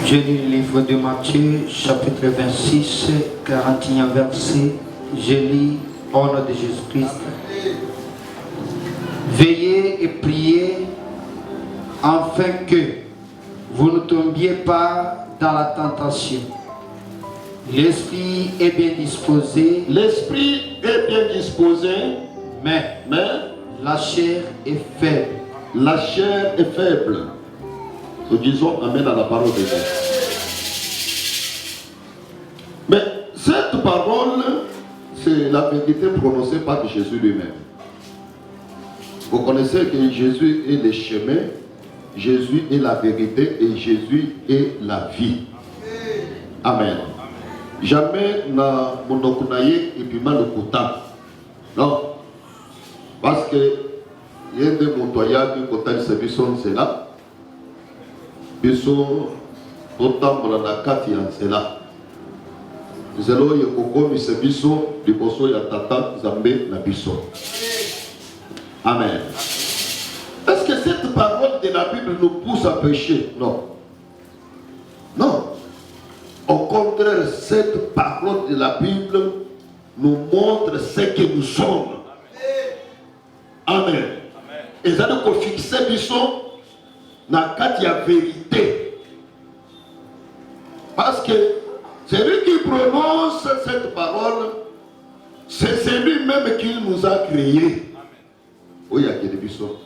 Je lis le livre de Matthieu, chapitre 26, 41 verset. Je lis au nom de Jésus-Christ. Veillez et priez afin que vous ne tombiez pas dans la tentation. L'esprit est bien disposé. L'esprit est bien disposé, Mais la chair est faible. La chair est faible. Nous disons Amen à la parole de Dieu. Mais cette parole, c'est la vérité prononcée par Jésus lui-même. Vous connaissez que Jésus est le chemin, Jésus est la vérité et Jésus est la vie. Amen. Jamais na monokunaye et puis mal le kota. Non. Parce que il y a des montoyages qui ont été servis sur cela. Ils sont autant dans la carte et là. Nous allons y avoir des services du bosso et tata Zambé la biso. Amen. Est-ce que cette parole de la Bible nous pousse à pécher? Non. Non. Au contraire, cette parole de la Bible nous montre ce que nous sommes. Amen. Et ça nous fixe biso na kati ya vérité. Parce que celui qui prononce cette parole, c'est celui-même qui nous a créés. Oui, il y a des biso.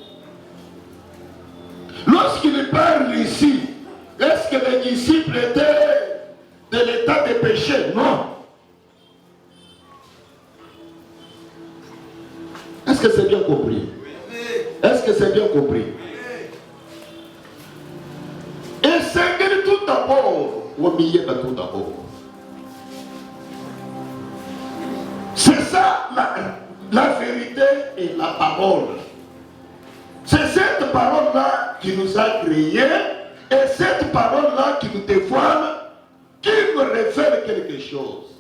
Lorsqu'il parle ici, est-ce que les disciples étaient de l'état de péché? Non. Est-ce que c'est bien compris? Est-ce que c'est bien compris? Et c'est tout d'abord, ou milieu de tout d'abord. C'est ça la vérité et la parole. C'est cette parole-là qui nous a créés et cette parole-là qui nous dévoile, qui nous révèle quelque chose.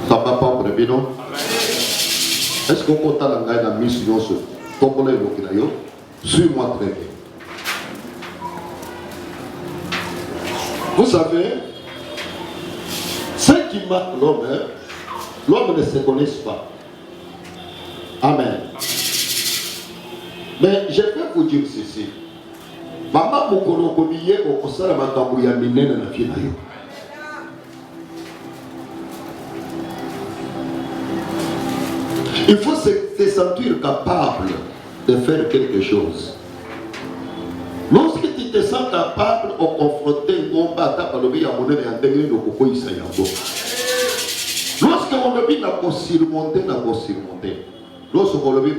Ça va pas pour le bilan? Est-ce qu'on compte la mission sur Tokola et Lokinayo? Suis-moi très bien. Vous savez, ce qui marque l'homme, l'homme ne se connaît pas. Amen. Mais je vais vous dire ceci. Maman Mokolo Komiye au Kosala Makambuya Minene na Finayo. Il faut se sentir capable de faire quelque chose. Lorsque tu te sens capable de confronter Ngomba, lorsque on le vit, on surmonter, lorsque on le vit,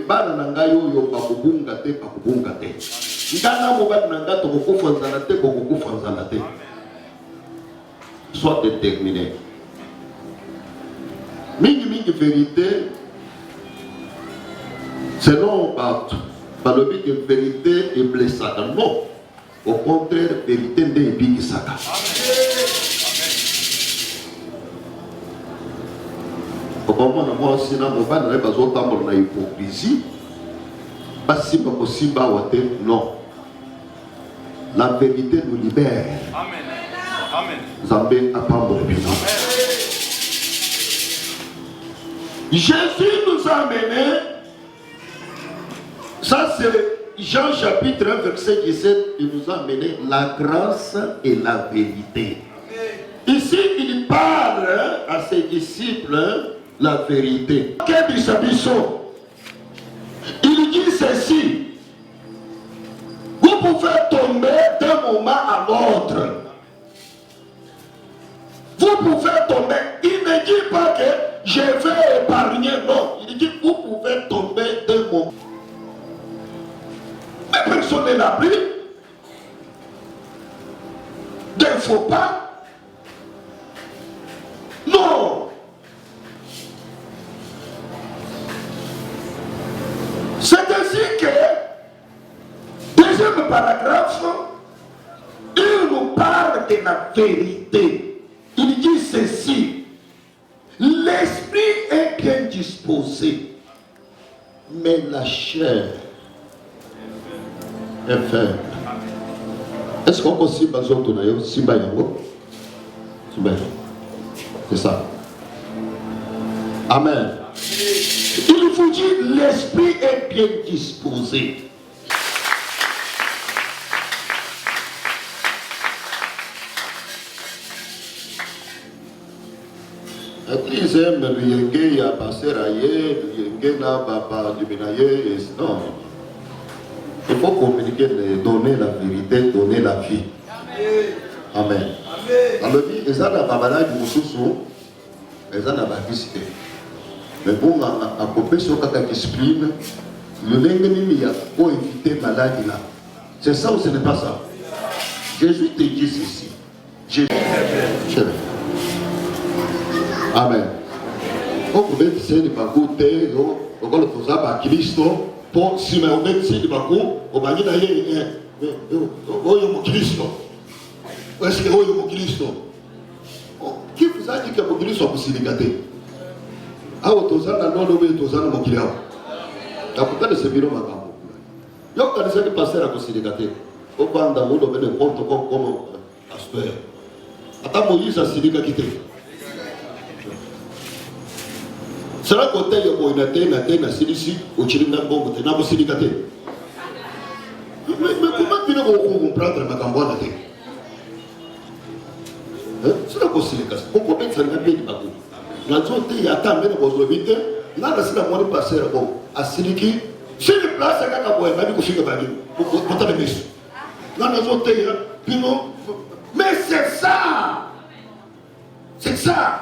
sois déterminé. Mingi vérité. Selon par le but que vérité est blessée. Non. Au contraire, vérité n'est pas blessée. Comment moi aussi, je n'ai pas besoin de l'hypocrisie. Non. La vérité nous libère. Amen. Zambé apprendre le bilan. Jésus nous a amenés. Ça c'est Jean chapitre 1 verset 17. Il nous a amené la grâce et la vérité. Ici il parle à ses disciples la vérité. Il dit ceci. Vous pouvez tomber d'un moment à l'autre. Vous pouvez tomber. Il ne dit pas que je vais épargner. Non. Il dit vous pouvez tomber d'un moment. Mais personne ne l'a pris. Il ne faut pas. Non. C'est ainsi que, deuxième paragraphe, il nous parle de la vérité. Il dit ceci. disposé, mais la chair est faible. Est-ce qu'on peut aussi baser au Tonayo, Simba Yango? C'est ça. Amen. Il vous dit, l'esprit est bien disposé. L'église aime le yenge, ya passer ailleurs, le yenge na papa du menayer, non. Il faut communiquer, donner la vérité, donner la vie. Amen. Alors, il y a des babalages qui sont des babalages. Mais bon, à couper sur la discipline, le l'ennemi pour éviter la maladie là. C'est ça ou ce n'est pas ça? Jésus te dit ceci. Jésus. Amen. Vous pouvez dire que vous avez Christ pour si vous avez dit que vous avez Christ. Est-ce que vous avez Christ? Qui vous a dit que vous Christ vous célibataire? Ah, vous avez un client. La plupart de ces bureaux m'attendent. Il y a des gens qui passent à vous célibataire. Vous pouvez vous donner n'importe quoi comme pasteur. Attends, Moïse a célibataire. C'est là côté il y a une ici au Chiringa Bongo, tu n'as pas célibataire. Mais comment tu veux comprendre ma campagne là? C'est là qu'on célibataire. On peut mettre ça dans le pays. La zone il y a tant de choses vite. Là, c'est la moindre passer à Siliki. C'est une place à Kakaboy, mais il faut que tu pour ta mission. Là, la zone il y a mais c'est ça. C'est ça.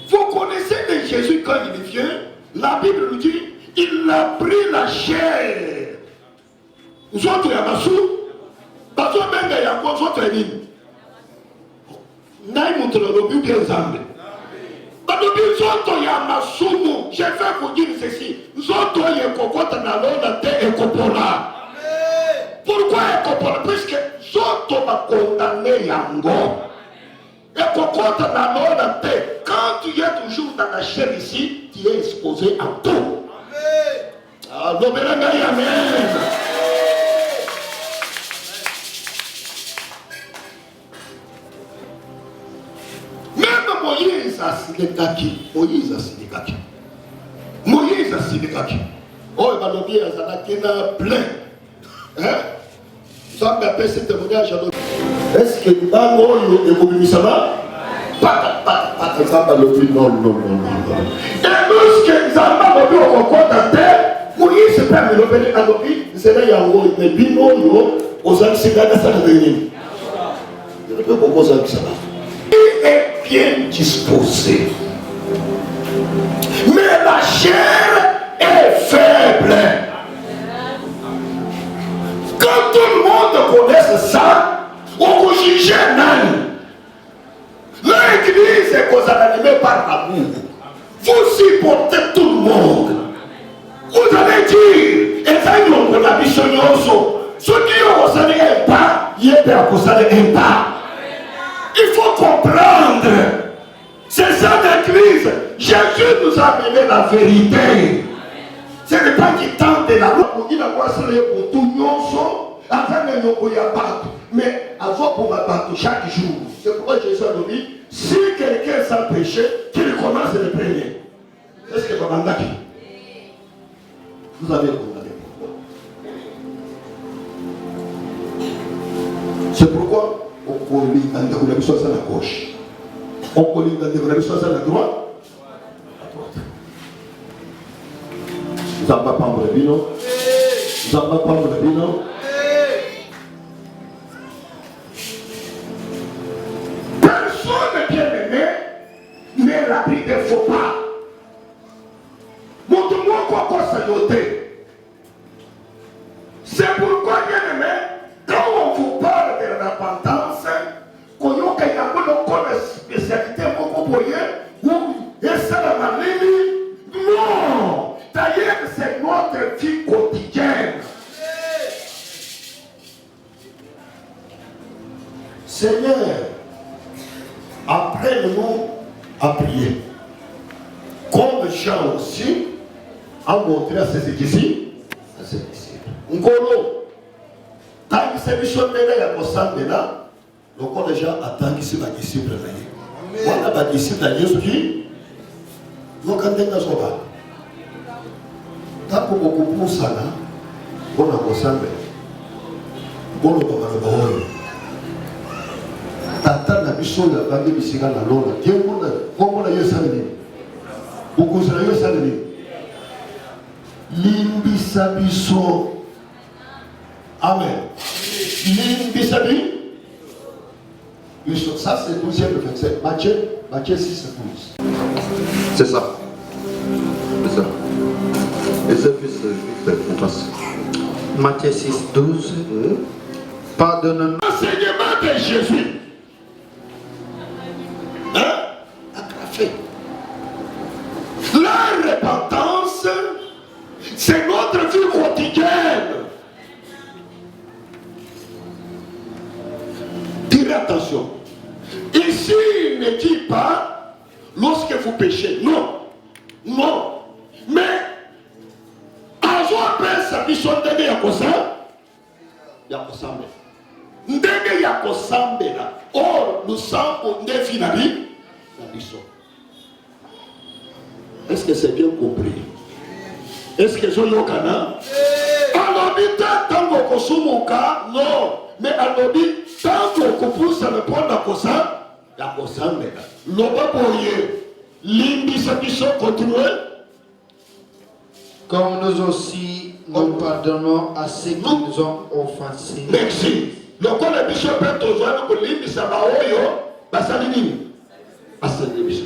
Vous connaissez de Jésus quand il vient, la Bible nous dit, il a pris la chair. Vous autres, il y a ma soupe, parce que même il y a quoi, vous autres, il y a Naï montre le but des âmes. Parce que vous autres, il y a ma soupe, je vais vous dire ceci, vous autres, il y a cocotte dans la terre et copora. Pourquoi copora? Puisque vous autres, m'a condamné Yango. Et quand tu es toujours dans la chair ici, tu es exposé à tout. Amen. Amen. Même Moïse a silikaki. Oh, il va le dire, ça n'a qu'un plein. Hein? Ça m'a fait ce témoignage à l'autre. Est-ce que dans l'eau, il faut ça va? Pas exemple, non. Et lorsque Zamba m'a vu au compte de terre, Moïse se permet de venir à l'objet, c'est là il y a un rôle, mais bino, aux amis, c'est là que ça va venir. Je ne peux pas poser ça. Il est bien disposé. Mais la chair est faible. Quand tout le monde connaît ça, on peut juger un âne. L'église est qu'on animée par l'amour. Vous supportez tout le monde. Vous allez dire, et ça, nous avons la mission. Ceux qui ont osé un pas, ils ont osé un pas. Il faut comprendre. C'est ça l'église. Jésus nous a amené la vérité. Ce n'est pas qu'il tente de la loi. Il a passé pour tout le monde. Mais avant pour ma battre chaque jour. C'est pourquoi Jésus a dit, si quelqu'un sans péché, qu'il commence le premier. Est-ce que vous avez condamné? Vous avez condamné pourquoi? C'est pourquoi on peut lire dans la mission à la gauche. On peut lire dans la mission à la droite. À droite. Vous n'avez pas prendre le bino. Vous n'avez pas prendre le bino. Mais la Bible ne faut pas. Montre-moi quoi ça noter. C'est pourquoi, bien aimé, quand on vous parle de la repentance, qu'on y a une spécialité beaucoup pour y ou et ça la maladie. Non. D'ailleurs, c'est notre vie quotidienne. Seigneur, apprenez-nous à prier. Comme Jean aussi a montré à ses disciples. Ngolo, tant que c'est mission de la conscience là, donc on déjà attend que c'est ma disciple là. Voilà ma disciple là, Jésus qui, donc quand on a son bas, tant que beaucoup pour ça là, on a conscience, on a pas mal de paroles. Tata la mission de la bande de la loi, Dieu comment on a eu ça de beaucoup ça eu ça de Limbisabiso. Amen. Limbisabi. Ça c'est le 12e verset. Matthieu 6 et 12. C'est ça. C'est ça. Et c'est fils, on passe. Matthieu 6, 12. Pardonne-nous. Enseignement de Jésus. Hein? Agrafé. La repentance, c'est notre vie quotidienne. Tirez attention. Ici, il ne dit pas lorsque vous péchez. Non. Non. Mais, à jour sa mission de Yakosa, Yakosambe. Ndenge Yakosambe là. Or, nous sommes au défi la mission. Est-ce que c'est bien compris? Est-ce que j'ai eu Kana? Alors, tant qu'on consomme mon cas, non. Mais alors, tant qu'on pousse à le prendre à Kosa, la Kosa, l'oba boye, l'imbisabiso continue. Comme nous aussi, nous pardonnons à ceux qui nous ont offensés. Merci. Le corps de bishop est aux joies de l'imbisabaoyo, basalini. Basalini.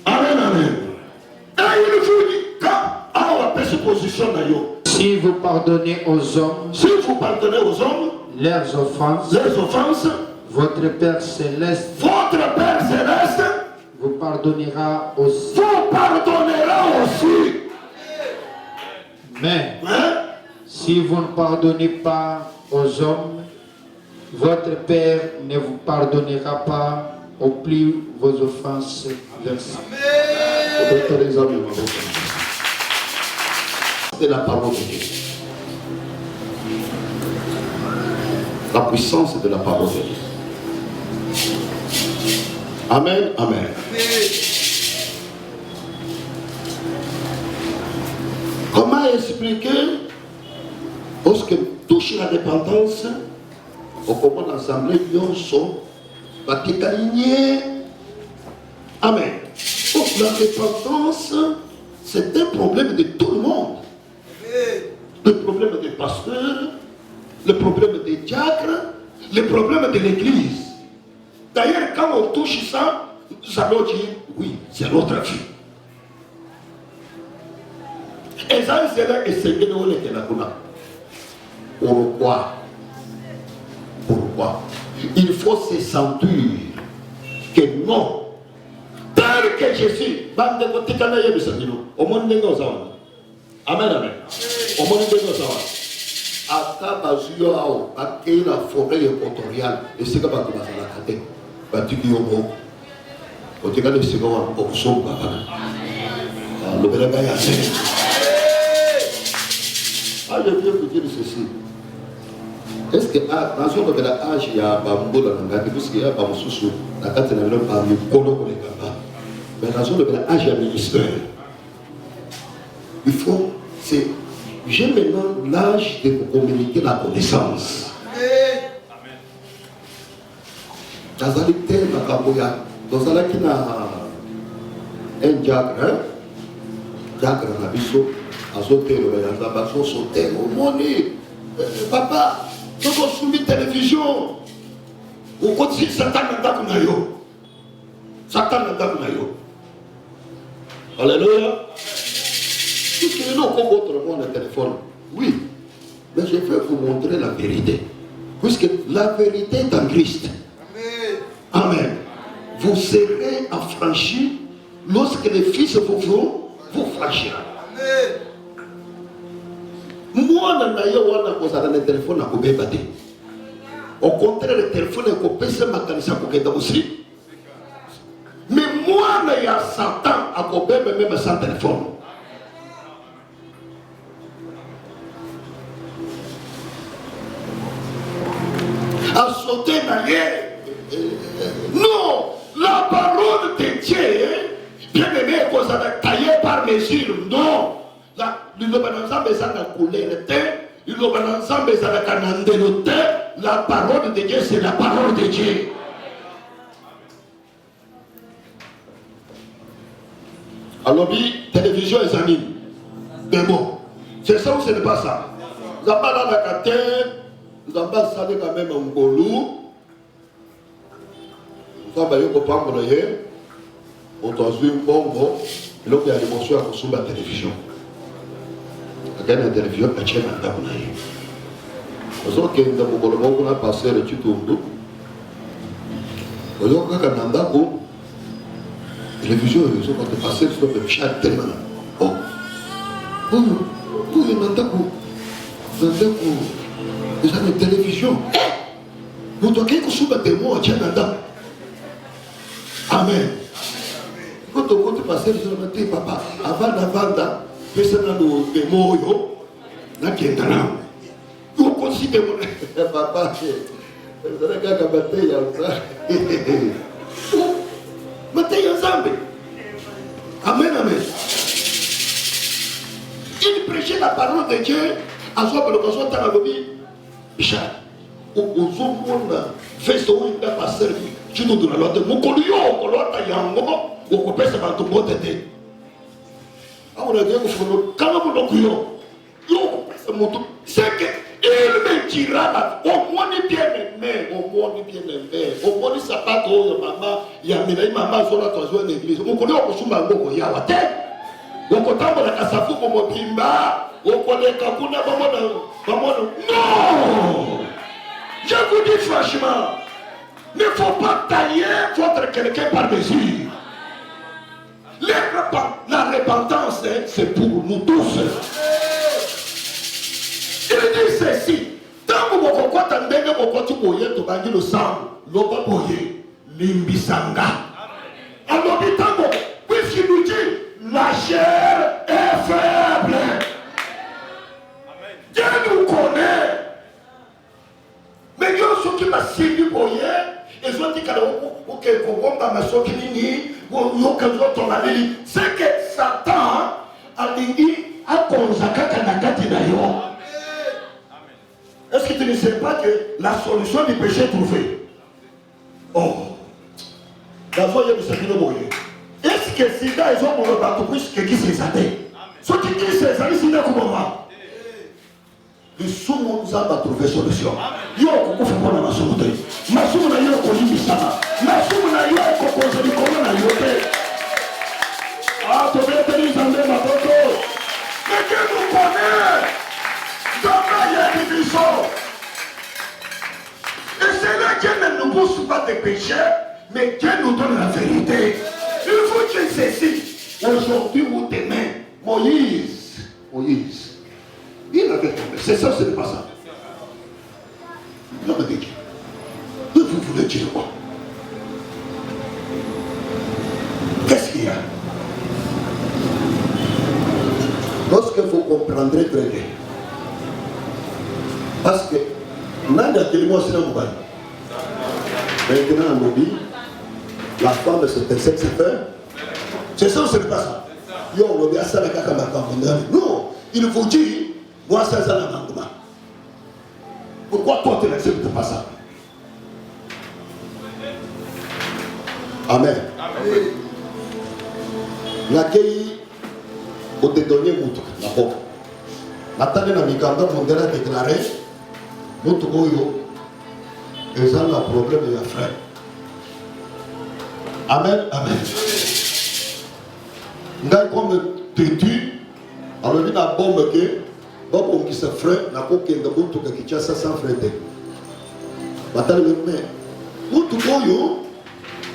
Amen, amen. Et il vous dit, quand on va faire cette position là, si vous pardonnez aux hommes, leurs offenses, votre Père Céleste, vous pardonnera aussi. Mais si vous ne pardonnez pas aux hommes, votre Père ne vous pardonnera pas au plus vos offenses versées. C'est la parole de Dieu. La puissance de la parole de Dieu. Amen, amen. Comment expliquer lorsque touche la dépendance au comment l'assemblée sont aligné. Amen. Donc la dépendance, c'est un problème de tout le monde. Le problème des pasteurs, le problème des diacres, le problème de l'église. D'ailleurs, quand on touche ça, nous allons dire, oui, c'est notre vie. Et ça, c'est là que c'est que nous sommes. Pourquoi? Pourquoi? Il faut se sentir que non. Tel que Jésus, au monde de nos hommes. Amen, amen. Au monde de nos hommes. Ata bazuyo ao, bakei la forêt équatoriale, et c'est comme ça que la kate, batiki yomo, au teka de seconde, au son bakana. Le bénéga ya c'est. Ah, je viens vous dire ceci. Est-ce que dans le âge, il y a Bambo dans le gâteau, parce qu'il y a Bamoussou, la carte n'a pas mis Kono pour les gars. Mais dans le âge, il y a ministère. Il faut, c'est. J'ai maintenant l'âge de vous communiquer la connaissance. Amen. Dans la lecture de Kaboya, dans la lecture un diacre, diacre na biso, azote le bayazabaso sauter au monde. Papa, nous avons soumis télévision. Au côté Satan n'a pas kunayo. Satan n'a pas kunayo. Alléluia. Nous avons votre monde téléphone. Oui, mais je vais vous montrer la vérité. Puisque la vérité est en Christ. Amen. Amen. Vous serez affranchis lorsque les fils vous franchira. Amen. Moi, je n'ai pas de téléphone à couper. Au contraire, le téléphone est coupé, c'est ma canisse à couper aussi. Mais moi, il y a Satan à côté, même sans téléphone. À sauter non, la parole de Dieu, bien aimé, qu'on a taillé par mesure, non. La parole de Dieu, c'est la parole de Dieu. Alors, télévision et amis. Mais bon, c'est ça ou ce n'est pas ça? Nous avons là la catère, nous avons salé quand même un bolou. Nous avons pas mon oeil. On a joué un bonbon. Et là, il y a l'émotion à consommer la télévision. La télévision, la chaîne à table. Nous avons qu'on a passé le tuto. Nous avons qu'on télévision, ils ont passé sur le chat tellement. Oh, il y a une télévision. Vous devez que vous avez moi, amen. Quand on passe sur le papa, avant, personne n'a des mots, là qui est là. Vous considérez papa, vous avez qu'à battre, il y a ça. Amen, amen. Il prêchait la parole de Dieu à soi le l'occasion de la lobby. Bichard, au monde, fait ce qu'on a passé. Tu nous donnes la loi de mon collion, on l'a taillé en gros, on peut se battre pour t'aider. On a dit qu'il faut quand même le collion. C'est que il me dira au moins bien aimé, au moins bien aimé, au moins ça pas trop maman, il y a mes maman sur la troisième église. On connaît au Kousuma Ngoko Yawate. On connaît la Kasafu comme Bimba, on connaît Kakuna Bamona. Non! Je vous dis franchement, il ne faut pas tailler votre quelqu'un par mesure. La repentance, c'est pour nous tous. Il dit ceci, tant que vous avez le sang, limbisanga. Alors, puisqu'il nous dit, la chair est faible. Dieu nous connaît. Mais il y a ceux qui m'ont signé pour hier, et ils ont dit c'est que Satan a dit à est-ce que tu ne sais pas que la solution du péché est trouvée? Oh, la foi est de est-ce que si là ils ont mon bateau puisque qui s'est aidé? Ceux qui disent c'est ça, ils sont comment? Le soumon nous a trouvé solution. Yo, on fait quoi dans ma soumon? Ma soumon n'a eu aucun limite. Ma soumon n'a eu aucun conseil. Comment n'a eu aucun? Ah, tu veux tenir en main ma photo? Mais Dieu nous connaît. Jamais il y a des divisions. Et c'est là que Dieu ne nous pousse pas de péché, mais Dieu nous donne la vérité. Il faut que ceci, aujourd'hui ou demain, Moïse, il avait tombé. C'est ça, ce n'est pas ça. Non, mais dit, vous voulez dire quoi? Qu'est-ce qu'il y a? Lorsque vous comprendrez très bien. Parce que, maintenant, on dit, la femme de cette sexe faire. C'est ça ou ce n'est pas ça? Non, il faut dire, moi, c'est ça l'amendement. Pourquoi toi, tu n'acceptes pas ça? Amen. L'accueil au dédonné Moutou, la boque. Nathalie Namikanda, mon a déclaré, Moutou Goyo, ils ont un problème de la frère. Amen, amen. Nous avons comme têtu, alors il y a une bombe qui se freine, la bombe qui est de Moutou qui est sans freiner. Nathalie, mais Moutou Goyo,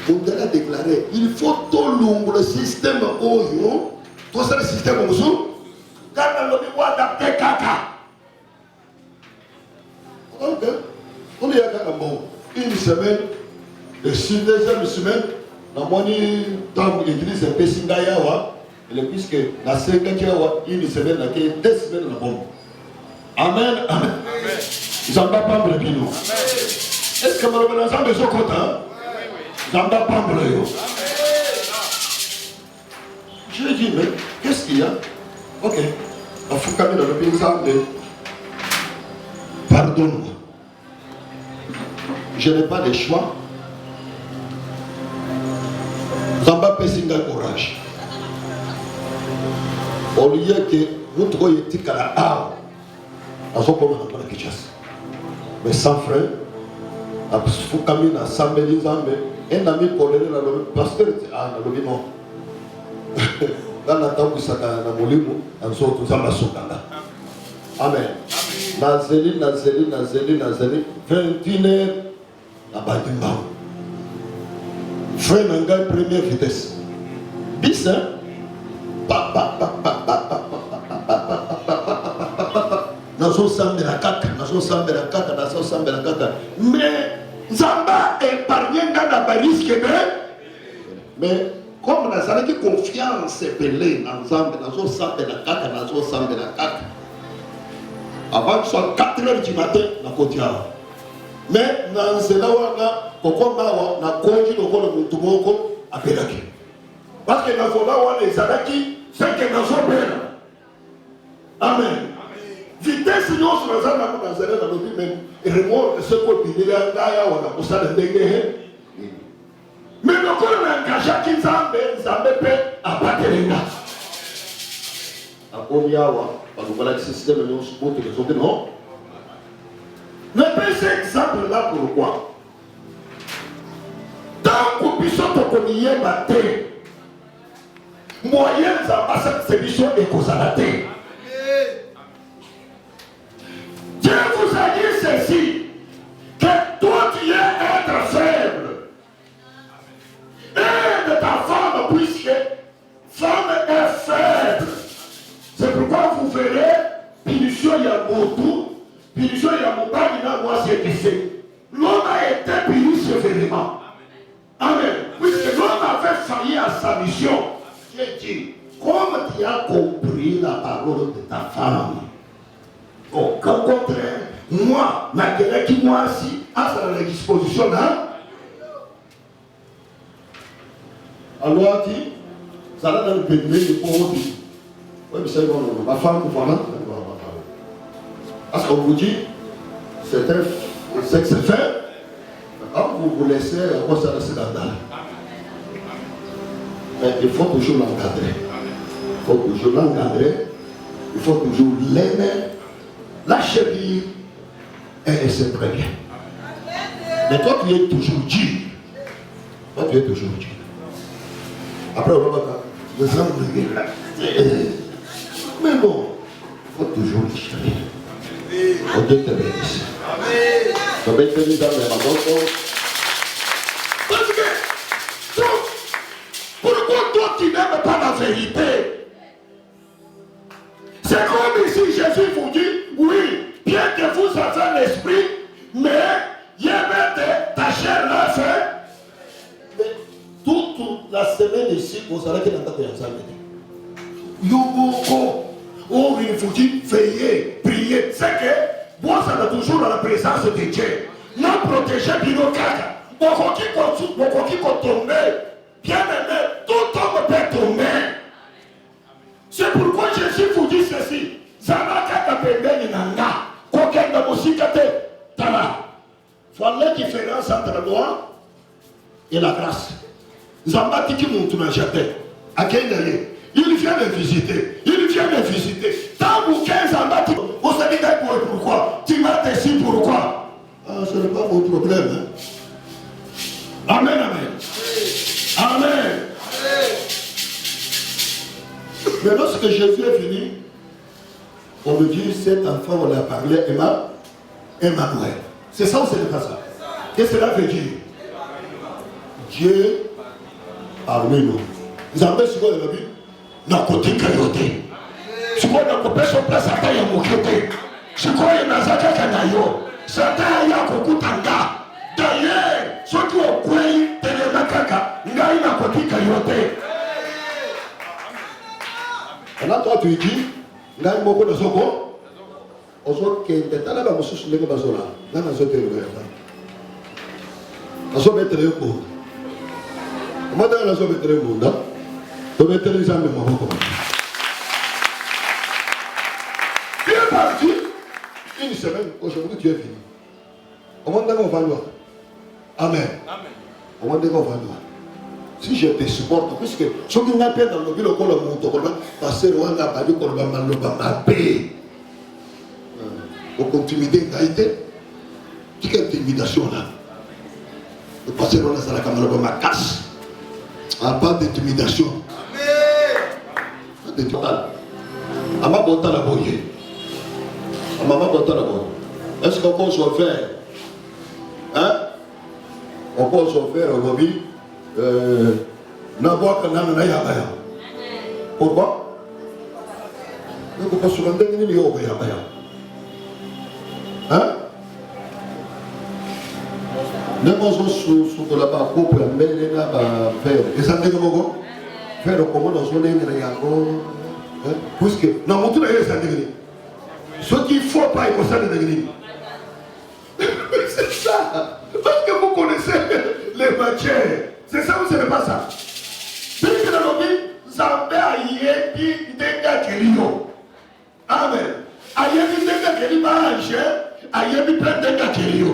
on a déclaré, il faut tout le système Goyo, tout ça le système Goyo. Quand on a adapté caca. Ok. On est à une semaine, deuxième semaine, Dans l'église est Pessingayawa, puisque la semaine une semaine, 2 semaines la bombe. Amen, amen. Zamba Pambre Pino. Est-ce que vous avez besoin de ce côté? Zamba Pambre. Je lui ai dit, mais qu'est-ce qu'il y a? Ok. Il faut quand même dans le pays de pardonne-moi. Je n'ai pas de choix. Zamba Pessinga courage. Au lieu que vous trouvez à la arme, à ce moment dans la Kinshasa. Mais sans frein, il faut quand même assembler les armes. Un ami pour aller dans le pasteur, ah, dans le non. Dans la table où ça a molimo, en sorte que ça va s'occuper. Amen. Nazeli, 21h, la bâtiment. Frère Nangai, première vitesse. Bis, hein? Nazo sambe la kaka. Mais Zamba épargne dans la risque. Mais comme nous avons confiance belée dans Zamba, nazo sambe la kaka. Avant que ce soit 4h du matin, na kotia. Mais dans ce là, pourquoi na konji lokolo mutu moko apelaki. Parce que dans ce là, les Zadaki, c'est que dans son père. Amen. Vitesse nous sur la zone dans la lobby même et remorque ce qu'on dit là on a pour ça de déguer. Mais le corps est engagé qui Zambé peut abattre les gars. À Omiawa, on voit le système de nos sports et les autres non. Ne pas cet exemple là pourquoi? Tant qu'on puisse te connaître battre. Moyen d'ambassade cette sélection est causalité. Dieu vous a dit ceci, que toi tu es être faible. Aide ta femme puisque femme est faible. C'est pourquoi vous verrez, punition il y a beaucoup, punition il y a beaucoup, moi c'est que l'homme a été puni sévèrement. Amen. Puisque l'homme avait failli à sa mission. Dieu dit, comme tu as compris la parole de ta femme, au contraire, moi, malgré qui moi aussi, à sa disposition là, alors dit, ça va dans le pays de pauvre. Oui, mais c'est bon, ma femme, voilà. Parce qu'on vous dit, c'est que c'est fait, quand vous vous laissez, on va se laisser dans le. Mais il faut toujours l'encadrer. Il faut toujours l'aimer, la chérir et elle sait très bien. Mais toi tu es toujours dur. Après on va dire, mais bon, il faut toujours le chérir. On Dieu te bénisse. Je vais te dire dans les mains. Parce que pourquoi toi tu n'aimes pas la vérité? C'est comme ici Jésus vous dit, oui, bien que vous avez l'esprit, mais il y avait ta chair là fait. Mais toute la semaine ici, vous savez qu'il n'y a pas de il vous dit, veillez, priez. C'est que moi, ça va toujours dans la présence de Dieu. Nous protéger Bino Kaka. Beaucoup qui tomber. Bien aimé, tout homme peut tomber. C'est pourquoi Jésus vous dit ceci. Zanaka Kapende Nanga. Koken de Mosikate. Tala. Voilà la différence entre la loi et la grâce. Zambati qui monte dans le jardin. À quel d'ailleurs? Il vient me visiter. Tant que 15 Zambati, vous savez pourquoi? Tu m'as décidé pourquoi? Ah, ce n'est pas mon problème. Hein? Amen, amen. Amen. Mais lorsque Jésus est venu, on me dit, cet enfant, on l'a parlé, Emmanuel. C'est ça ou ce n'est pas ça? Qu'est-ce que cela veut dire? Dieu parmi nous. Vous avez ce qu'on a vu? N'a côté cailloté. Ce qu'on a coupé sur place, ça taille à mon côté. Ce qu'on a dans Zaka Kanayo, ça taille à Kokutanga. D'ailleurs, ceux qui ont coupé, Télémakaka, Ngaïna Maintenant, toi, tu dis, là, il m'a dit, ozo kende tala ba mosusu ndenge bazola nga nazoteloya nazobetere yo mbunda omatanga nazobetere mbunda tobetere nzambe maboko tu es parti une semaine aujourd'hui tu es fini omandanga ovandwa amen omandanga ovandwa si je te supporte puisque soki nga mpe nalobi lokola moto koloba pasteur wana abandi koloba maloba mabe okontimide ngai te tika intimidation là le pasteur wana azalaka maloba makasi pas d'intimidation ama botala boye mama botala boye est-ce qu'on peut se faire on peut se faire olobi nabwaka nana na yabaya pourquoi nakokasuka ndenge nini yo okoyabaya ndenge ozosukola bakopo ya mbele na bafere eza ndenge moko fere okomona ozolengela yango puisque na motu na ye eza ndenge nini soki faut pas ekosala ndenge nini c'est ça parce que vous connaissez les matières c'est ça ou ce n'est pas ça puisque nalobi nzambe ayebi ndenge akeli yo amen ayebi ndenge akeli baange ayebi mpe ndenge akeli yo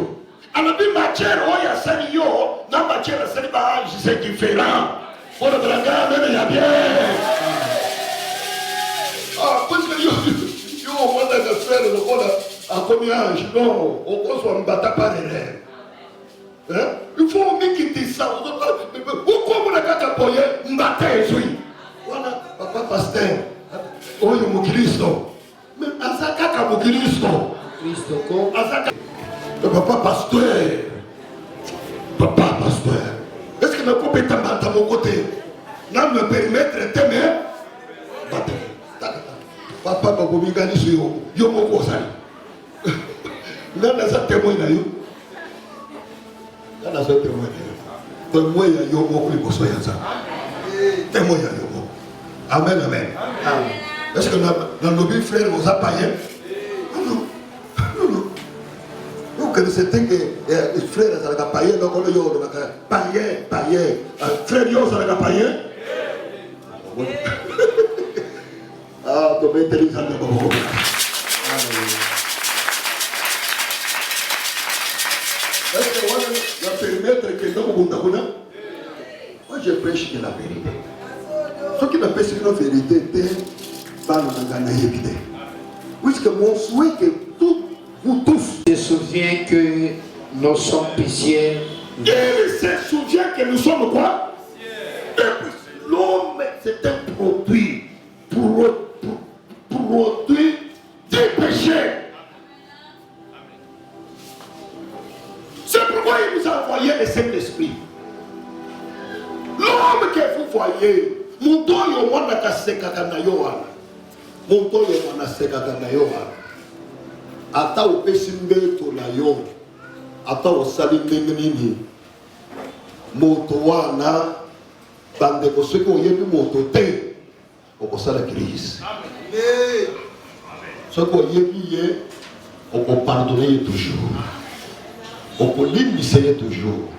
alobi matière oyo asali yo na matière asali baange c'est différent olobela ngai amene ya bien puisque yo omonaka frère lokola akomi ange non okozwa mbata parere il faut mikitisa okomona kaka boye mbata ezwi wana papa pasteur oyo mokristo aza kaka mokristo aza papa pasteur est-ce que nakobeta mbata moko te na me permettre te me bata papa bakominganiso yo moko ozali nga naza témoin na yo nga naza témoin na yo témoin ya yo moko liboso ya nzambe témoin ya yo moko amen amen est-ce que nalobi frère oza païen non vous connaissez que frère azalaka païen lokolo yo olobaka païen frère yo ozalaka païen tobeteli nzambe maboko est-ce que wana ya permettre que ndako bunda kuna moi je prêche que la vérité soki napesi bino vérité te bana na ngai nayebi te puisque mon souhait que vous tous se souvient que nous sommes poussière. Il se souvient que nous sommes quoi? L'homme c'est un produit du péché. C'est pourquoi il nous a envoyé le Saint-Esprit. L'homme que vous voyez, mon don yo mwana kasekaka na yo wana. Mon don yo mwana sekaka na yo wana. Ata opesi mbeto na yo. Ata osali ndenge nini. Moto wana bandeko soki oyebi moto te okosala crise. Soki oyebi ye okopardonne ye toujours. Okolimbisa ye toujours.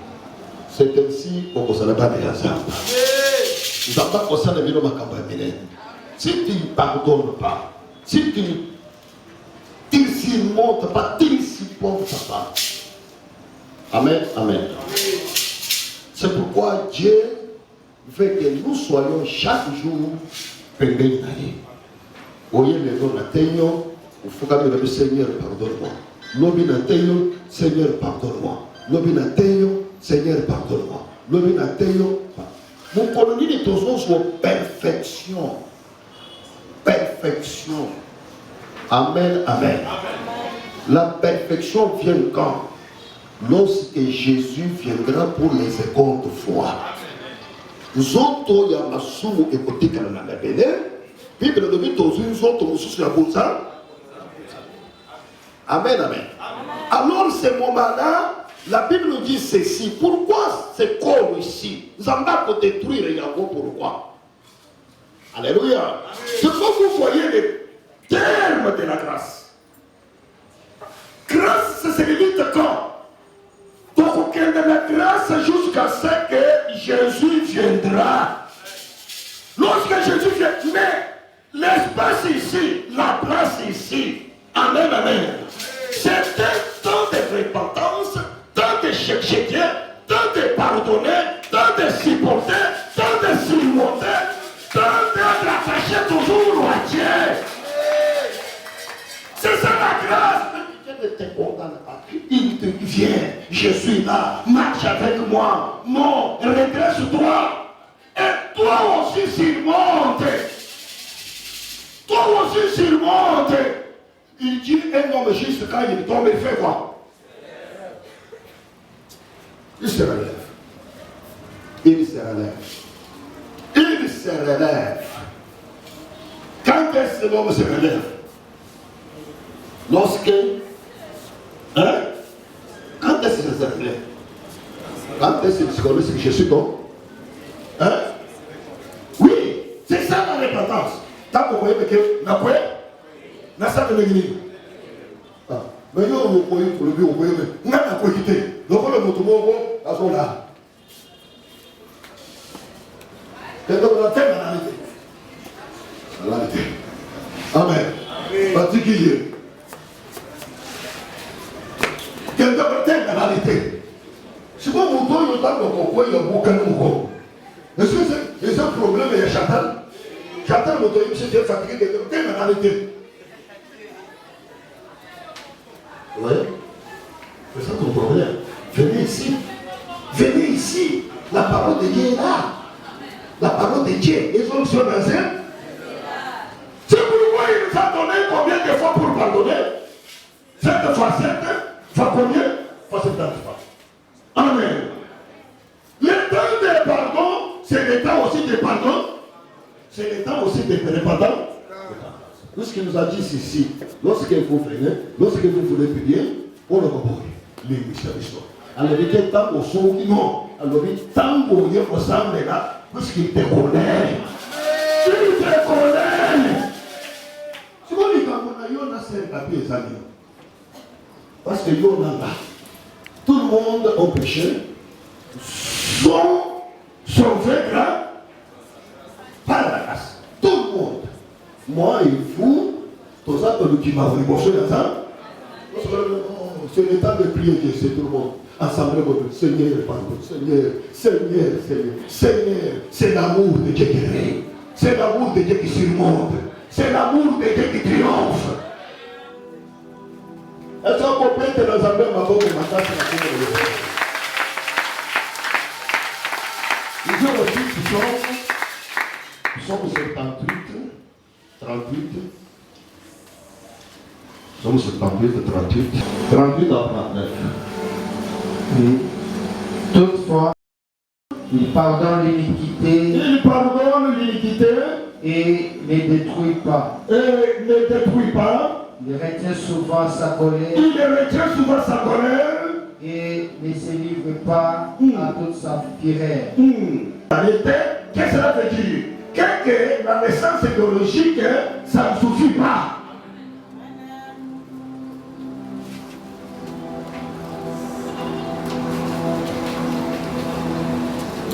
C'est ainsi okosala bana ya nzambe. Nzambe akosala bino makambo ya minene. Si tu ne pardonnes pas, si tu ne surmontes pas, tu ne supportes pas. Amen, amen. C'est pourquoi Dieu veut que nous soyons chaque jour pembeni na ye. Oye lelo na teyo, ufuka le Seigneur pardonne-moi. Lobi na teyo, Seigneur pardonne-moi. Lobi na teyo, Seigneur pardonne-moi. Lobi na teyo. Mon colonie de toujours sur perfection. Perfection. Amen, amen. La perfection vient quand? Lorsque Jésus viendra pour les secondes fois. Zoto ya masumu ekotika na mabele. Bible de bitozu zoto mususu ya boza. Amen, amen. Alors ce moment-là, la Bible nous dit ceci. Pourquoi c'est comme ici? Nous allons pas détruire Yango, pourquoi? Alléluia. C'est comme vous voyez les termes de la grâce. Grâce, ça se limite quand? Donc, aucun de la grâce jusqu'à ce que Jésus viendra. Lorsque Jésus vient, mais l'espace ici, la place ici, amen, amen. C'est un temps de repentance, temps de chercher Dieu, temps de pardonner, temps de supporter, temps de surmonter, temps d'être attaché toujours à Dieu. C'est ça la grâce. Dieu ne te condamne pas. Il te vient, je suis là, marche avec moi. Non, redresse-toi. Et toi aussi surmonte. Toi aussi surmonte. Il dit un homme juste quand il tombe, il fait quoi? Il se relève. Il se relève. Il se relève. Quand est-ce que l'homme se relève? Lorsque, quand est-ce que ça se relève? Quand est-ce que tu connais ce que je suis donc? Oui, c'est ça la repentance. Tant que vous voyez que n'a quoi? N'a ça que le guinéen. Mais nous, on voit pour le but, on voit, mais on a quoi quitter. Donc, on a notre mot, à son là. Et donc, on a fait la réalité. La réalité. Amen. Particulier. Quelqu'un peut être la réalité. C'est pas mon temps, il y a aucun mot. Est-ce que c'est un problème, il y a Chantal? Chantal, mon temps, il s'est fatigué de quelqu'un la réalité. Vous voyez? C'est ça ton problème. Venez ici. Venez ici. La parole de Dieu est là. La parole de Dieu. Les hommes sont dans un. C'est pourquoi il nous a donné combien de fois pour pardonner? 7 fois 7 fois combien? Fois 70 fois. Amen. Le temps de pardon, c'est le temps aussi de pardon. C'est le temps aussi de repentance. Lorsqu'il nous a dit ceci, lorsque vous venez, lorsque vous voulez prier, on le voit. Les mystères d'histoire. Alors, il était tant au son, non. Alors, il est tant au lieu au sang de là, puisqu'il te connaît. Il te connaît. Si vous dites qu'on a c'est un papier, les amis. Parce que nous, on a là. Tout le monde a péché. Sont sauvés par la grâce. Tout le monde. Moi et vous, tout ça, qui m'a voulu bosser dans ça. C'est le temps de prier Dieu, c'est tout le monde. Ensemble, Seigneur, pardon, Seigneur, Seigneur, Seigneur, Seigneur, c'est l'amour de Dieu qui règne. C'est l'amour de Dieu qui surmonte. C'est l'amour de Dieu qui triomphe. Est-ce qu'on peut être dans un même avant de matin? Nous sommes aussi, nous sommes sur 38. Nous sommes sur 38 à 39. Oui. Toutefois, il pardonne l'iniquité. Il pardonne l'iniquité. Et ne détruit pas. Et ne détruit pas. Il retient souvent sa colère. Il retient souvent sa colère. Et ne se livre pas à toute sa fureur. En réalité, qu'est-ce que cela veut dire? Que la naissance biologique, ça ne suffit pas.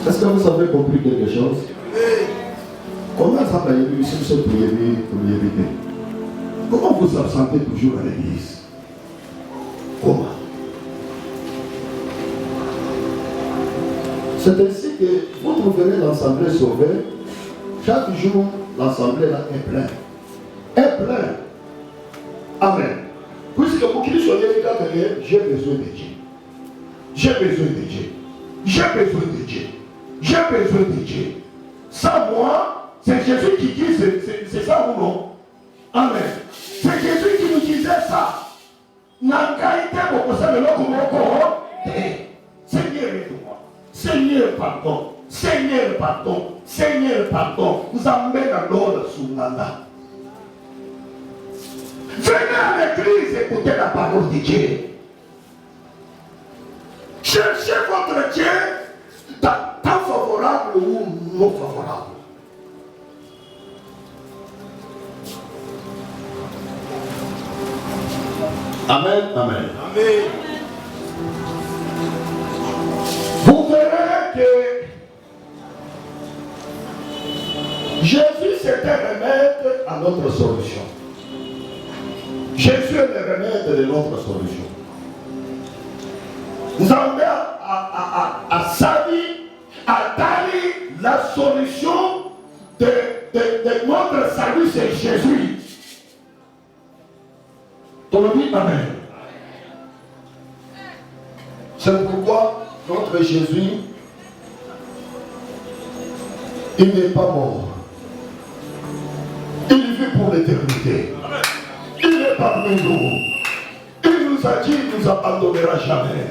Est-ce que vous avez compris quelque chose? Comment ça va y si vous êtes pour y éviter? Comment vous absentez toujours à l'église? Comment? C'est ainsi que vous trouverez l'assemblée sauvée. Chaque jour, l'assemblée là est pleine. Est pleine. Amen. Puisque vous qui soyez là derrière, j'ai besoin de Dieu. J'ai besoin de Dieu. J'ai besoin de Dieu. J'ai besoin de Dieu. Ça, moi, c'est Jésus qui dit, c'est ça ou non? Amen. C'est Jésus qui nous disait ça. Seigneur, aide-moi. Seigneur, pardon. Seigneur, pardon. Seigneur, pardon. Nous amène alors sous Nanda. Venez à l'église écouter la parole de Dieu. Cherchez votre Dieu, tant favorable ou non favorable. Amen, amen. Amen. Vous verrez que Jésus c'est un remède à notre solution. Jésus est le remède de notre solution. Nous avons à Sali, à Dali, la solution de notre salut, c'est Jésus. On dit amen. C'est pourquoi notre Jésus, il n'est pas mort. Il vit pour l'éternité. Il est parmi nous. Il nous a dit qu'il ne nous abandonnera jamais.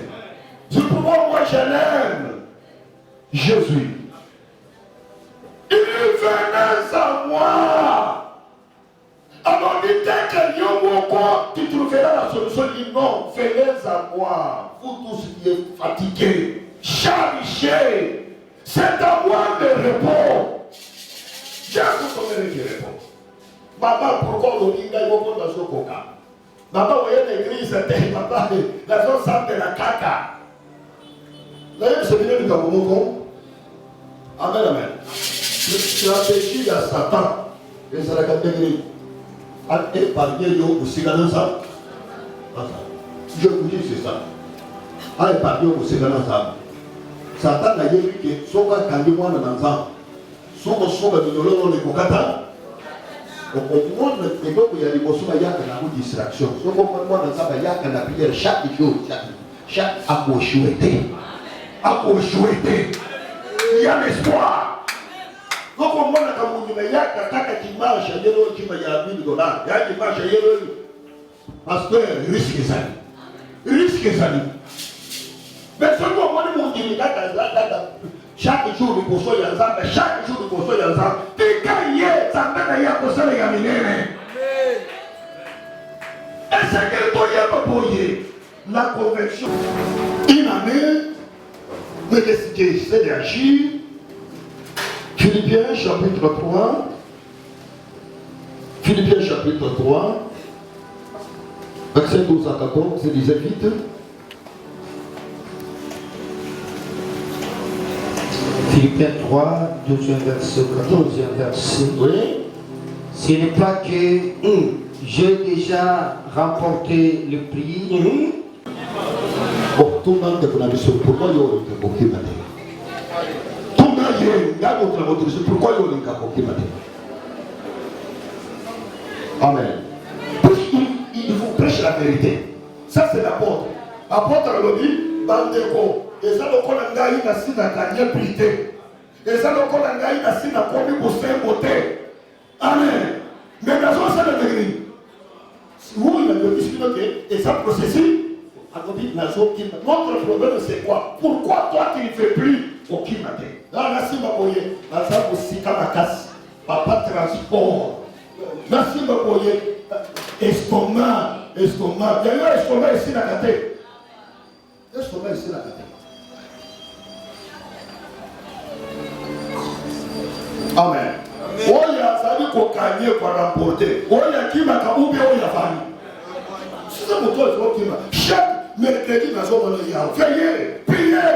C'est pourquoi moi je l'aime. Jésus. Il venait à moi. Alors il dit que tu trouveras la solution. Il dit non, venez à moi. Vous tous qui êtes fatigués, chargés. C'est à moi de répondre. J'ai vous donner qui répond. Maman, pourquoi on dit qu'il y a beaucoup de choses comme ça? Maman, vous voyez l'église, maman, la zone centre de la caca. Là, c'est venu du Cameroun. Amen, amen. Stratégie de Satan. Et ça la catégorie. À épargner aussi dans ça. Je vous dis, c'est ça. À épargner aussi dans ça. Satan a dit que si on a quand moi dans ça, si on a dit que les Kokata, au monde, il y a des choses qui ont une distraction. Si on a dans ça, il y a une prière chaque jour, chaque approchouette. Approchouette. Il y a l'espoir. Donc, on a il y a quelqu'un qui marche, il y a $1000. Il y a qui marche, il y a pasteur, risque les amis. Risque les amis. Mais seulement, on dit, chaque jour, nous posons les ensemble, chaque jour, nous posons les ensemble. Et quand il y a, ça fait qu'il y a les gamins. Et c'est qu'il faut y la conversion. Une année, le décider, c'est d'agir. Philippiens chapitre 3. Philippiens chapitre 3. Verset 12 à 14, je lisais vite. Philippiens 3, 12 verset 14 verset. Oui. Ce n'est pas que j'ai déjà remporté le prix. Bon, tout le monde est sur pourquoi il y a un bouquet matin. Tout le monde est sur pourquoi il y a un bouquet matin. Amen. Il vous prêche la vérité. Ça, c'est l'apôtre. L'apôtre le dit, Bandeko. Et ça, le Kolangaï n'a si n'a gagné plité. Et ça, le Kolangaï n'a si n'a commis pour faire beauté. Amen. Mais la chose, c'est la vérité. Si vous, il a dit, et ça processus. Notre problème c'est quoi? Pourquoi toi tu ne fais plus aucun matin? Là, merci Maboye. Là, ça aussi comme la casse. Papa transport. Merci Maboye. Estomac. Il y a un estomac ici la caté. Estomac ici la caté. Amen. Oya, ça dit qu'on gagne pour remporter. Oya qui m'a kaboubi, oya famille. C'est ça mon toit, c'est moi qui m'a. Mercredi, veillez, priez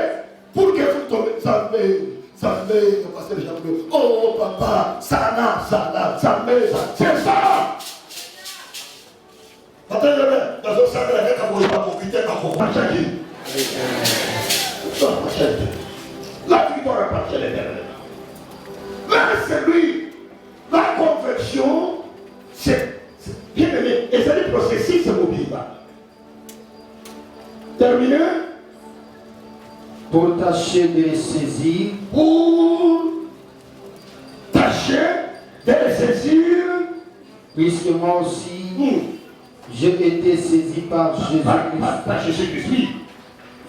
pour que vous tombez. Zambé, pasteur Jean-Claude. Oh papa, sana, Zambé, c'est ça. Attendez, dans un sac, il y a un peu de quitter ma compagnie. La victoire appartient à l'Éternel. Mais c'est lui, la conversion, c'est bien aimé. Et c'est le processus, c'est mobile. Terminé. Pour tâcher de les saisir. Pour tâcher de les saisir. Puisque moi aussi, j'ai été saisi par Jésus-Christ. Par Jésus-Christ.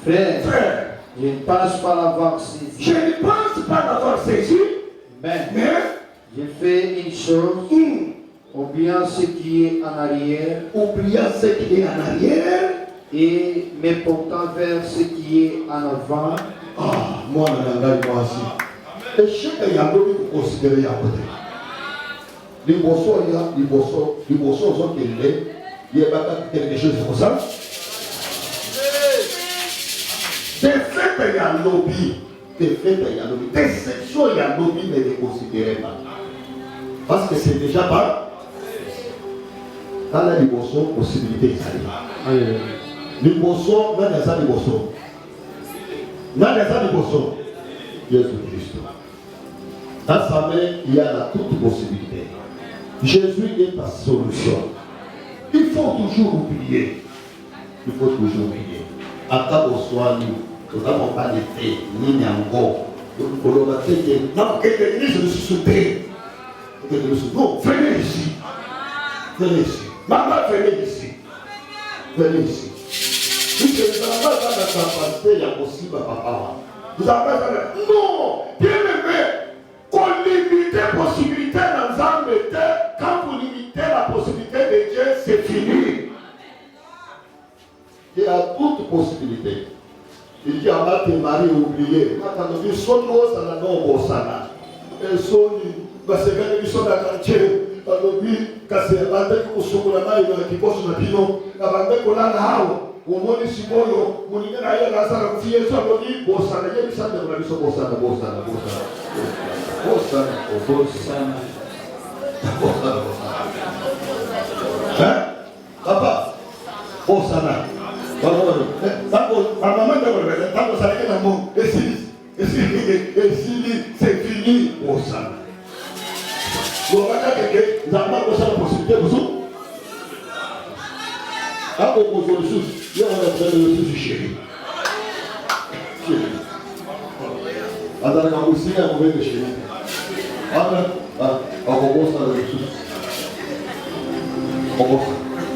Frère, je ne pense pas l'avoir saisi. Je ne pense pas l'avoir saisi. Mais j'ai fait une chose. Oubliant ce qui est en arrière. Oubliant ce qui est en arrière. Et me portant vers ce qui est en avant. Ah, moi, moi aussi. Et chacun y a d'autres pour considérer à côté. Les bossons, ils ont été Il y a quelque chose comme ça. Des faits, il y a lobby. Des faits, il y a lobby. Des sections, il y a lobby, mais ne les considérez pas. Parce que c'est déjà pas. Dans la liboson, possibilité, ça arrive. Liboson, dans les ans liboson. Dans les ans liboson, Jésus-Christ. Dans sa main, il y a la toute possibilité. Jésus est ta solution. Il faut toujours oublier. Il faut toujours oublier. Après au soir, nous n'avons pas d'été, ni n'yango. Nous n'avons pas d'été. Non, l'église ne se soutient. Non, venez ici. Venez ici. Maman, venez ici. Venez ici. Vous n'avez pas dans la capacité, il y a possible papa. Vous n'avez pas dans non, bien aimé. Qu'on limite la possibilité dans un métier, quand vous limitez la possibilité de Dieu, c'est fini. Il y a toute possibilité. Il dit à tes maris oubliés. Quand on dit son nom, ça n'a non bon sana. Et son parce que quand ils sont dans le quartier, on dit que c'est un peu comme ce qu'on a eu qui pose le pino. La bande qu'on a là, au moins si bon, on dit que là, il y a la salle qui est sur le lit, bon sana, il y a des salles de la mission, bon sana, bon sana, bon sana. Bon sana, bon sana. Bon sana, bon sana. Hein? Papa, bon sana. Maman c'est fini au sang. Vous avez la possibilité de vous. À propos de ressources, il y a un problème de ressources chérie. Attends, aussi, il y a un problème de chérie. On commence à la ressource.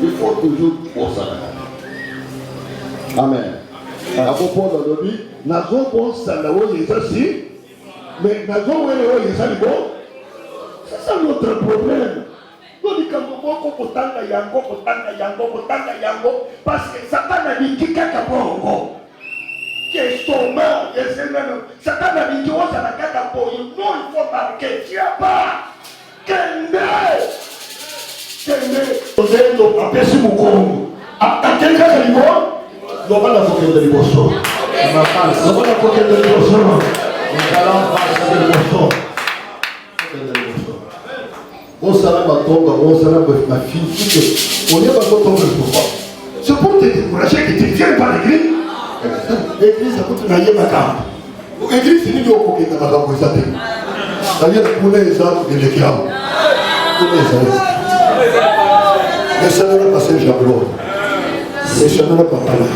Il faut toujours pour ça. Amen. À propos de l'objet, nous avons pensé à la haut les assis, mais nous avons les assis bon. C'est ça notre problème. Nous disons que nous avons parce que Satan a dit qu'il y a un bon. Satan a dit qu'il y a un bon. Non, il faut marquer. Tu n'as pas. Quel nous allons la coquette de l'Ibosso. Nous allons la coquette de l'Ibosso. Nous allons la coquette de l'Ibosso. On s'arrête à tomber, on s'arrête à ma fille. On est pas tomber pourquoi. C'est pour te décourager que tu ne viennes pas à l'église. L'église, ça coûte une aïe ma carte. L'église, c'est une coquette de ma carte. C'est-à-dire pour les arbres de l'écran. Pour les arbres. Mais ça ne va pas passer Jean-Claude. Et je ne vais pas parler.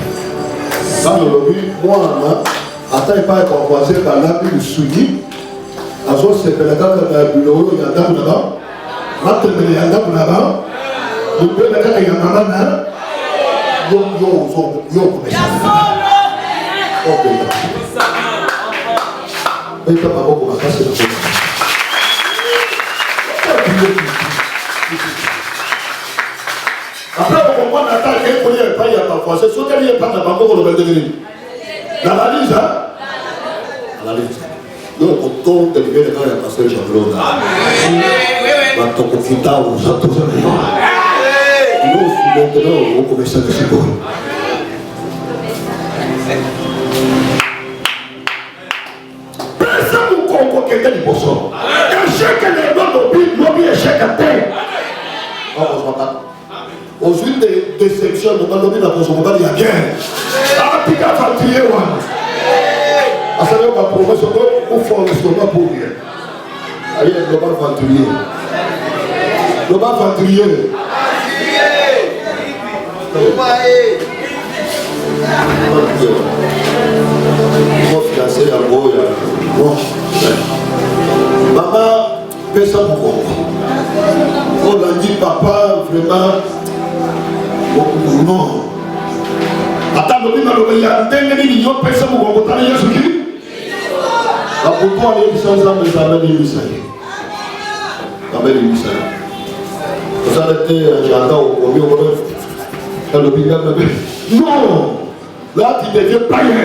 Dans le lobby, moi, attends, pas convoisé par l'ami du Souni. À ce c'est que le gars de la bureau, il y a un dame là-bas. Maintenant, il y a un dame là-bas. Le peu de gars, il y a un maman là. Yo, comme ça. Ok. Et tu as pas beaucoup à passer dans le après, on comprend la taille qu'il n'y a pas parfois. C'est sûr qu'il n'y a pas de banque pour le devenir. Dans la liste, hein? Dans la liste. Donc, on tourne de l'hiver, il y a passé le Jean-Claude. On va te confier à vous, ça tout ça. Nous, maintenant, on commence à se faire. Personne ne comprend quelqu'un du bosson. Échec les noms lobby échec à terre. On se bat. Aux huiles de déception, nous allons dire la consommation, il y a guerre. Ah, puis qu'à fatiguer, ouais. Ah, ça veut dire ma promesse, on fait un estomac pour rien. Allez, le bas venturier. Le bas venturier. Mon fiancé à Boya. Bon. Maman, fais ça pour moi. On a dit, papa, vraiment. Non. Attends, il y a des millions de personnes qui vont voter Jésus. Pourquoi les gens ont jamais dit ça? Jamais dit ça. Vous arrêtez, j'entends au premier moment. Non. Là, tu deviens païen.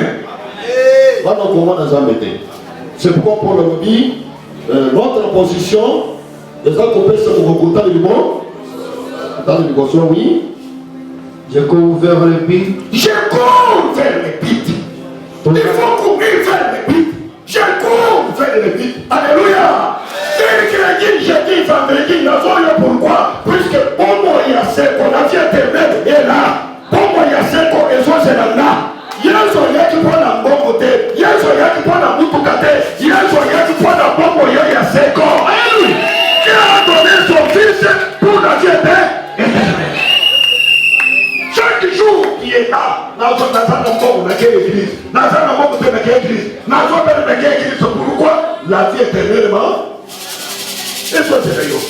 Voilà comment nous avons été. C'est pourquoi Paul nous dit notre position, les gens qui ont fait ce qu'on voter le bon, dans l'éducation, oui. Je cours vers le but. Je cours vers le but. Il faut courir vers le but. Je cours vers le but. Alléluia. Je dis vendredi, pourquoi? Puisque pour moi, il y a ce qu'on a fait éternel est là. Pour moi, il y a ce qu'on est là. Il y a ce qui prend un bon côté. Il y a ce qui prend un bon côté. Il y a ce qui prend un bon côté. Il y a ce qu'on qui a donné son fils pour la vie éternelle. Chaque jour qui est là, nous avons l'église. Nous avons l'église. Pourquoi? La vie éternellement. Et ça, c'est sérieux.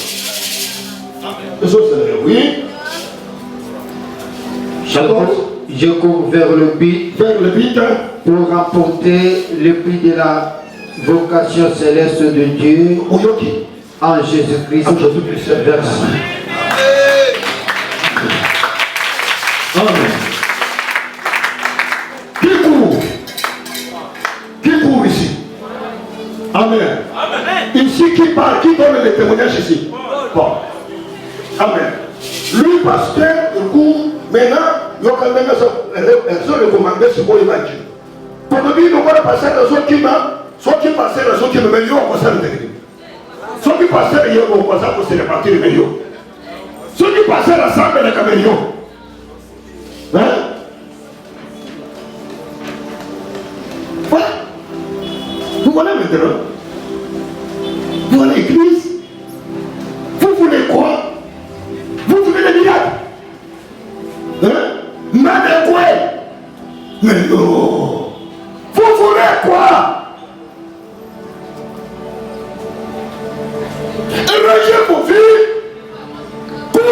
Et ça, c'est sérieux. Oui. Je cours vers le but. Vers le but. Pour remporter le prix de la vocation céleste de Dieu. En Jésus-Christ. En Jésus-Christ. Merci. Amen. Qui court ici? Amen. Amen. Ici, qui parle, qui donne le témoignage ici? Bon. Amen. Lui, pasteur, il court. Maintenant, il y a quand même un recommandé sur moi, il va dire. Pour nous dire, nous allons passer à la zone qui m'a, soit qui passe à la zone qui me met, on va s'en tenir. Soit qui passe à la zone, on va s'en répartir les millions. Soit qui passe à la salle, les camélions. Hein? Voilà. Vous voilà maintenant. Vous voilà l'église. Vous voulez quoi? Vous voulez les milliards? Hein? Mais quoi? Mais non. Vous voulez quoi? Régez vos vies pour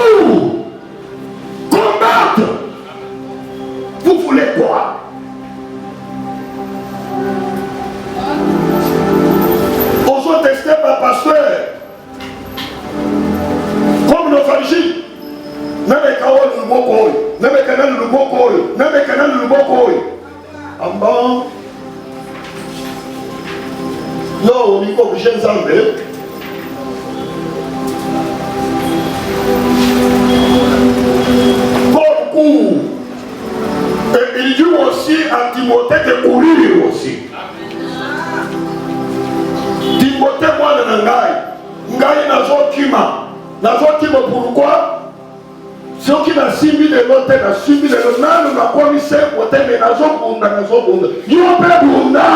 combattre. Vous voulez quoi? On soit testé par pasteur. Comme nos familles. Même quand on le mot, même quand on le mot, même quand on le mot. Ah bon? Non, il faut que je s'enlève. Beaucoup. Et il dit aussi à Timothée de courir aussi. Timothée, moi, le Ngai n'a pas kima pourquoi? Ceux qui n'ont suivi les lots, n'ont suivi les lots, n'ont pas mis ces côtés, mais n'ont pas bunda. Ils ont pas bunda.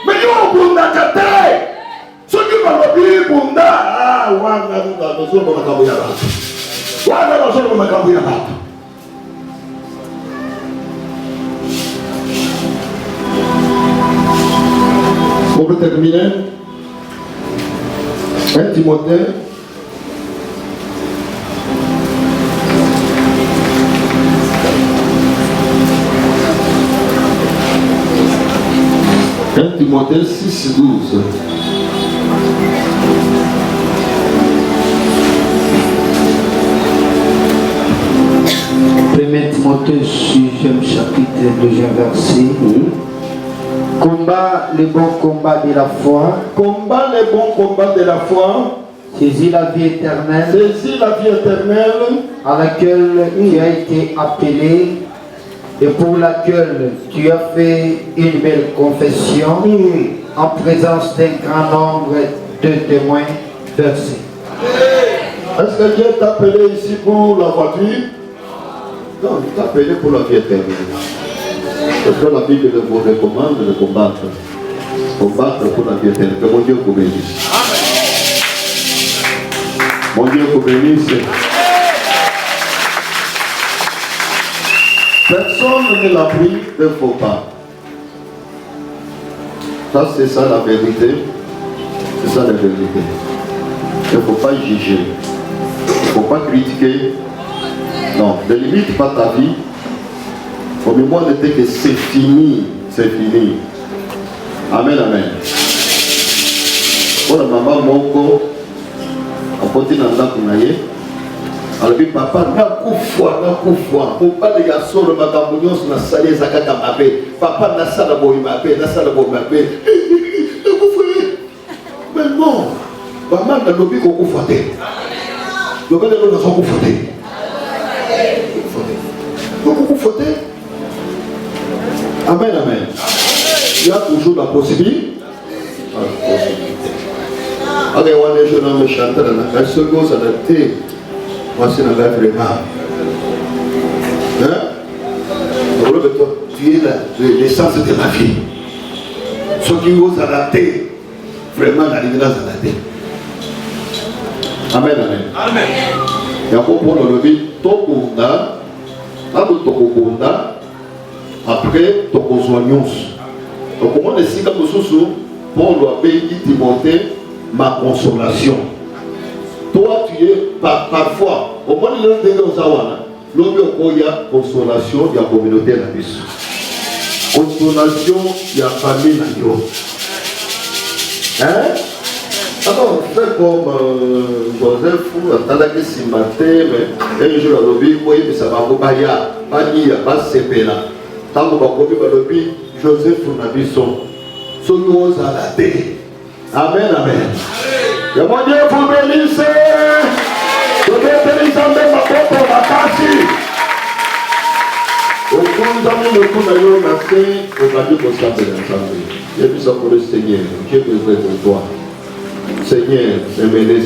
Mais ils ont bunda kate. Ceux qui vont dire bunda, ah, wana nous sommes dans la kabouya. Wana nous sommes dans la kabouya. Pour terminer, 1 Timothée. Timothée 6, 12. Premier Timothée, 6e chapitre, 2e verset. Combat le bon combat de la foi. Combat le bon combat de la foi. Saisis la vie éternelle. Saisis la vie éternelle. À laquelle tu as été appelé. Et pour laquelle tu as fait une belle confession en présence d'un grand nombre de témoins versés. Est-ce que Dieu t'a appelé ici pour la voiture? Non, il t'a appelé pour la vie éternelle. Parce que la Bible vous recommande de combattre. Combattre pour la vie éternelle. Que mon Dieu vous bénisse. Mon Dieu vous bénisse. Personne ne l'a pris de faux pas. Ça, c'est ça la vérité. C'est ça la vérité. Il ne faut pas juger. Il ne faut pas critiquer. Non, ne limite pas ta vie. Au mémoire de que c'est fini. C'est fini. Amen, amen. Pour la maman, mon corps, on continue à l'appeler. Alors, papa, nakufwa. Papa, les garçons, le magambonion, na salé, zakaka mabé. Papa, na sala boy mabé, na sala boy mabé. Mais non, maman, n'a pas dit qu'on kufwa. Le gars, il n'a pas kufwa. Vous vous fautez. Amen, amen. Il y a toujours la possibilité. Ok, on est jeune homme chanteur, on a ce gosse à la tête. Moi, c'est la vraiment. Hein? Tu es l'essence de ma vie. Ce qui ose à la tête, vraiment la révélation à la tête. Amen, amen. Amen. Il y a pour le vie, Tokunda, après Tokozoignons. Donc, comment est-ce que Paul doit payer Timothée ma consolation? Toi, tu es parfois, au moins il y a une consolation de la communauté de la mission. Consolation de la famille. Hein? Alors, fait comme Joseph, attendant que c'est matin, mais un jour, il a dit, oui, mais ça va vous bailler, pas dire, pas se péler. Tant que vous avez Joseph, on a vu son. Son nous a la tête. Amen, amen. Et mon Dieu, vous bénissez. Vous bénissez même ma propre vacances. Au fond, nous avons le coup d'ailleurs, on a fait, on a dit qu'on s'appelle ensemble. J'ai vu ça pour le Seigneur. J'ai besoin de toi. Seigneur, aimez-les.